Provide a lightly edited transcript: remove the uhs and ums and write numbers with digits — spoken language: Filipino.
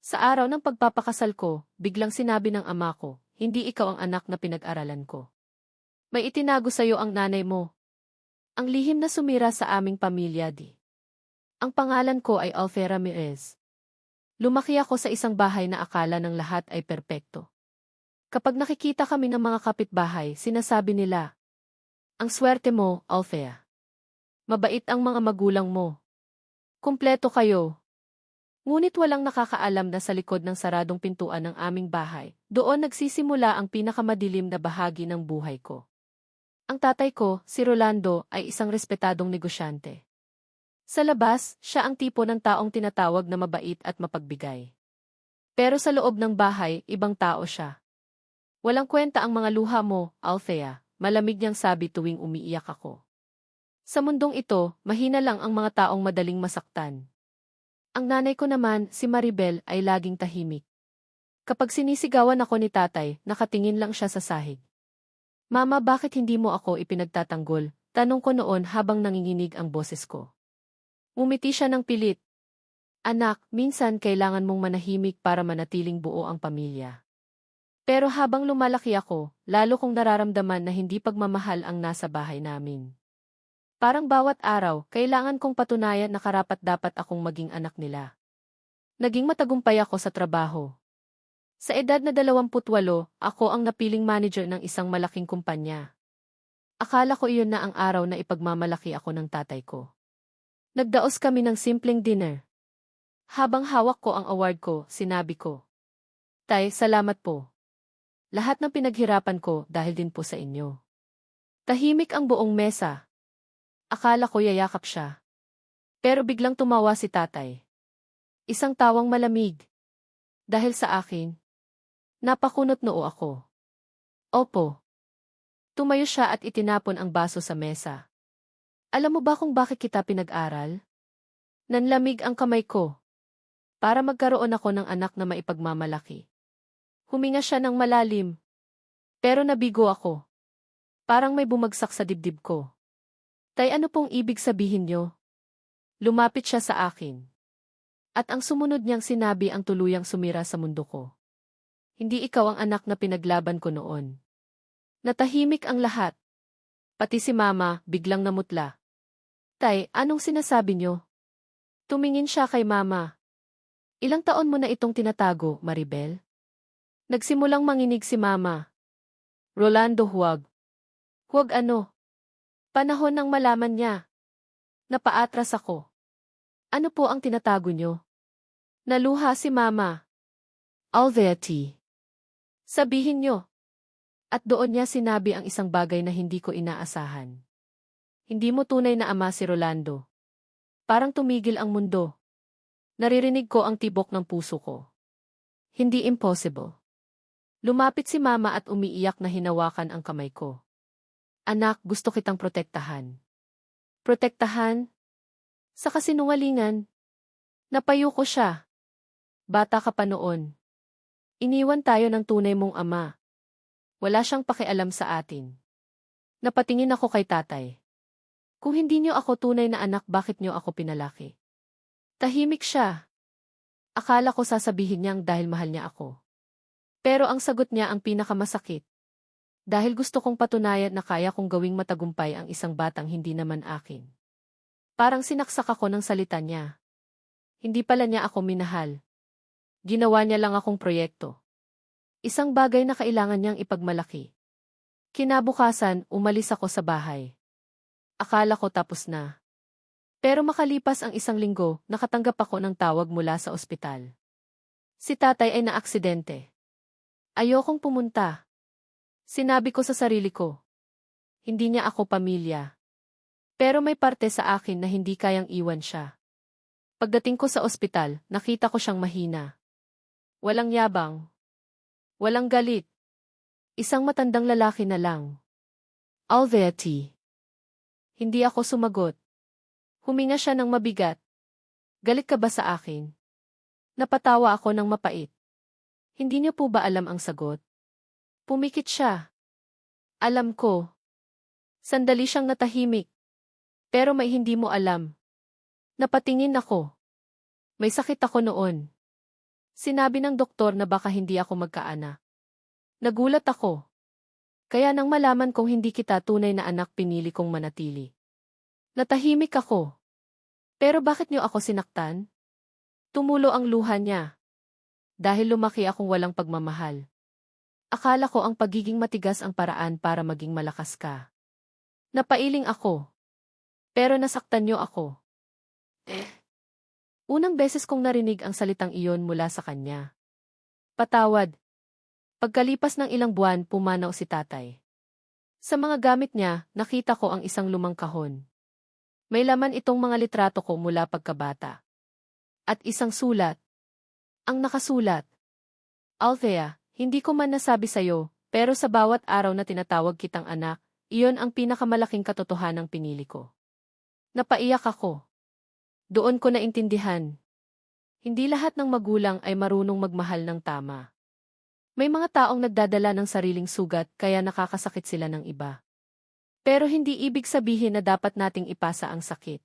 Sa araw ng pagpapakasal ko, biglang sinabi ng ama ko, hindi ikaw ang anak na pinag-aralan ko. May itinago sa'yo ang nanay mo. Ang lihim na sumira sa aming pamilya di. Ang pangalan ko ay Alfea Ramirez. Lumaki ako sa isang bahay na akala ng lahat ay perpekto. Kapag nakikita kami ng mga kapitbahay, sinasabi nila, ang swerte mo, Alfea. Mabait ang mga magulang mo. Kumpleto kayo. Ngunit walang nakakaalam na sa likod ng saradong pintuan ng aming bahay, doon nagsisimula ang pinakamadilim na bahagi ng buhay ko. Ang tatay ko, si Rolando, ay isang respetadong negosyante. Sa labas, siya ang tipo ng taong tinatawag na mabait at mapagbigay. Pero sa loob ng bahay, ibang tao siya. Walang kwenta ang mga luha mo, Alfea, malamig niyang sabi tuwing umiiyak ako. Sa mundong ito, mahina lang ang mga taong madaling masaktan. Ang nanay ko naman, si Maribel, ay laging tahimik. Kapag sinisigawan ako ni tatay, nakatingin lang siya sa sahig. Mama, bakit hindi mo ako ipinagtatanggol? Tanong ko noon habang nanginginig ang boses ko. Umiti siya ng pilit. Anak, minsan kailangan mong manahimik para manatiling buo ang pamilya. Pero habang lumalaki ako, lalo kong nararamdaman na hindi pagmamahal ang nasa bahay namin. Parang bawat araw, kailangan kong patunayan na karapat-dapat akong maging anak nila. Naging matagumpay ako sa trabaho. Sa edad na 28, ako ang napiling manager ng isang malaking kumpanya. Akala ko iyon na ang araw na ipagmamalaki ako ng tatay ko. Nagdaos kami ng simpleng dinner. Habang hawak ko ang award ko, sinabi ko, Tay, salamat po. Lahat ng pinaghirapan ko dahil din po sa inyo. Tahimik ang buong mesa. Akala ko yayakap siya. Pero biglang tumawa si tatay. Isang tawang malamig. Dahil sa akin, napakunot noo ako. Opo. Tumayo siya at itinapon ang baso sa mesa. Alam mo ba kung bakit kita pinag-aral? Nanlamig ang kamay ko. Para magkaroon ako ng anak na maipagmamalaki. Huminga siya ng malalim. Pero nabigo ako. Parang may bumagsak sa dibdib ko. Tay, ano pong ibig sabihin niyo? Lumapit siya sa akin. At ang sumunod niyang sinabi ang tuluyang sumira sa mundo ko. Hindi ikaw ang anak na pinaglaban ko noon. Natahimik ang lahat. Pati si Mama, biglang namutla. Tay, anong sinasabi niyo? Tumingin siya kay Mama. Ilang taon mo na itong tinatago, Maribel? Nagsimulang manginig si Mama. Rolando, huwag. Huwag ano? Panahon nang malaman niya. Napaatras ako. Ano po ang tinatago niyo? Naluha si Mama. Alveati. Sabihin niyo. At doon niya sinabi ang isang bagay na hindi ko inaasahan. Hindi mo tunay na ama si Rolando. Parang tumigil ang mundo. Naririnig ko ang tibok ng puso ko. Hindi impossible. Lumapit si Mama at umiiyak na hinawakan ang kamay ko. Anak, gusto kitang protektahan. Protektahan? Sa kasinungalingan. Napayo ko siya. Bata ka pa noon. Iniwan tayo ng tunay mong ama. Wala siyang pakialam sa atin. Napatingin ako kay tatay. Kung hindi niyo ako tunay na anak, bakit niyo ako pinalaki? Tahimik siya. Akala ko sasabihin niyang dahil mahal niya ako. Pero ang sagot niya ang pinakamasakit. Dahil gusto kong patunayan na kaya kong gawing matagumpay ang isang batang hindi naman akin. Parang sinaksak ako ng salita niya. Hindi pala niya ako minahal. Ginawa niya lang akong proyekto. Isang bagay na kailangan niyang ipagmalaki. Kinabukasan, umalis ako sa bahay. Akala ko tapos na. Pero makalipas ang isang linggo, nakatanggap ako ng tawag mula sa ospital. Si tatay ay naaksidente. Ayokong pumunta. Sinabi ko sa sarili ko. Hindi niya ako pamilya. Pero may parte sa akin na hindi kayang iwan siya. Pagdating ko sa ospital, nakita ko siyang mahina. Walang yabang. Walang galit. Isang matandang lalaki na lang. Alveati. Hindi ako sumagot. Huminga siya ng mabigat. Galit ka ba sa akin? Napatawa ako ng mapait. Hindi niyo po ba alam ang sagot? Pumikit siya. Alam ko. Sandali siyang natahimik. Pero may hindi mo alam. Napatingin ako. May sakit ako noon. Sinabi ng doktor na baka hindi ako magkaanak. Nagulat ako. Kaya nang malaman kong hindi kita tunay na anak, pinili kong manatili. Natahimik ako. Pero bakit niyo ako sinaktan? Tumulo ang luha niya. Dahil lumaki akong walang pagmamahal. Akala ko ang pagiging matigas ang paraan para maging malakas ka. Napailing ako. Pero nasaktan niyo ako. Unang beses kong narinig ang salitang iyon mula sa kanya. Patawad. Pagkalipas ng ilang buwan, pumanaw si tatay. Sa mga gamit niya, nakita ko ang isang lumang kahon. May laman itong mga litrato ko mula pagkabata. At isang sulat. Ang nakasulat. Althea, hindi ko man nasabi sa'yo, pero sa bawat araw na tinatawag kitang anak, iyon ang pinakamalaking katotohanang pinili ko. Napaiyak ako. Doon ko naintindihan. Hindi lahat ng magulang ay marunong magmahal ng tama. May mga taong nagdadala ng sariling sugat kaya nakakasakit sila ng iba. Pero hindi ibig sabihin na dapat nating ipasa ang sakit.